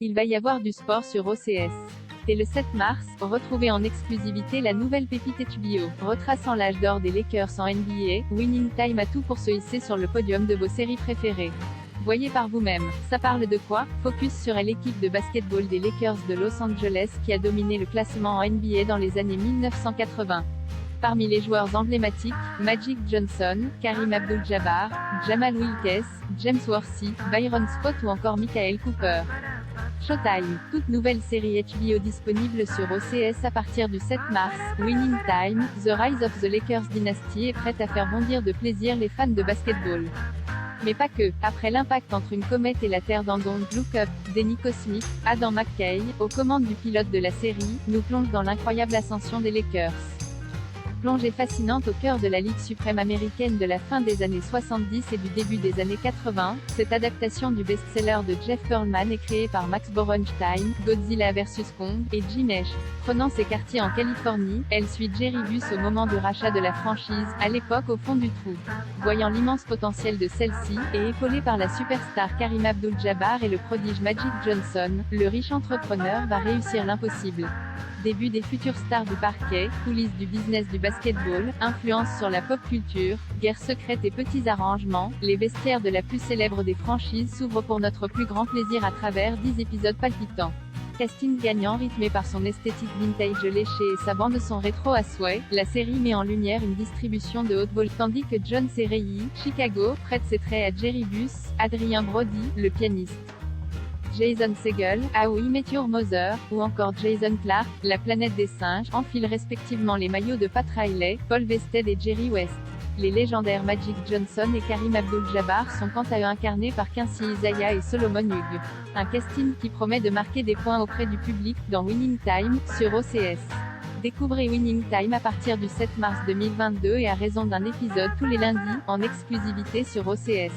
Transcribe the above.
Il va y avoir du sport sur OCS. Dès le 7 mars, retrouvez en exclusivité la nouvelle pépite HBO. Retraçant l'âge d'or des Lakers en NBA, Winning Time a tout pour se hisser sur le podium de vos séries préférées. Voyez par vous-même. Ça parle de quoi? Focus sur l'équipe de basketball des Lakers de Los Angeles qui a dominé le classement en NBA dans les années 1980. Parmi les joueurs emblématiques, Magic Johnson, Kareem Abdul-Jabbar, Jamal Wilkes, James Worthy, Byron Scott ou encore Michael Cooper. Showtime, toute nouvelle série HBO disponible sur OCS à partir du 7 mars. Winning Time, The Rise of the Lakers Dynasty est prête à faire bondir de plaisir les fans de basketball. Mais pas que. Après l'impact entre une comète et la Terre dans Don't Look Up, Denny Cosmic, Adam McKay, aux commandes du pilote de la série, nous plonge dans l'incroyable ascension des Lakers. Plongée fascinante au cœur de la Ligue suprême américaine de la fin des années 70 et du début des années 80, cette adaptation du best-seller de Jeff Pearlman est créée par Max Borenstein, Godzilla vs Kong, et Jim Hegde. Prenant ses quartiers en Californie, elle suit Jerry Buss au moment du rachat de la franchise, à l'époque au fond du trou. Voyant l'immense potentiel de celle-ci, et épaulée par la superstar Kareem Abdul-Jabbar et le prodige Magic Johnson, le riche entrepreneur va réussir l'impossible. Début des futures stars du parquet, coulisses du business du basketball, influence sur la pop culture, guerre secrète et petits arrangements, les vestiaires de la plus célèbre des franchises s'ouvrent pour notre plus grand plaisir à travers 10 épisodes palpitants. Casting gagnant rythmé par son esthétique vintage léchée et sa bande-son rétro à souhait, la série met en lumière une distribution de haute voltige tandis que John C. Reilly, Chicago, prête ses traits à Jerry Buss, Adrien Brody, le pianiste. Jason Segel, How I Met Your Mother, ou encore Jason Clarke, La planète des singes, enfilent respectivement les maillots de Pat Riley, Paul Vested et Jerry West. Les légendaires Magic Johnson et Kareem Abdul-Jabbar sont quant à eux incarnés par Quincy Isaiah et Solomon Hughes. Un casting qui promet de marquer des points auprès du public, dans Winning Time, sur OCS. Découvrez Winning Time à partir du 7 mars 2022 et à raison d'un épisode tous les lundis, en exclusivité sur OCS.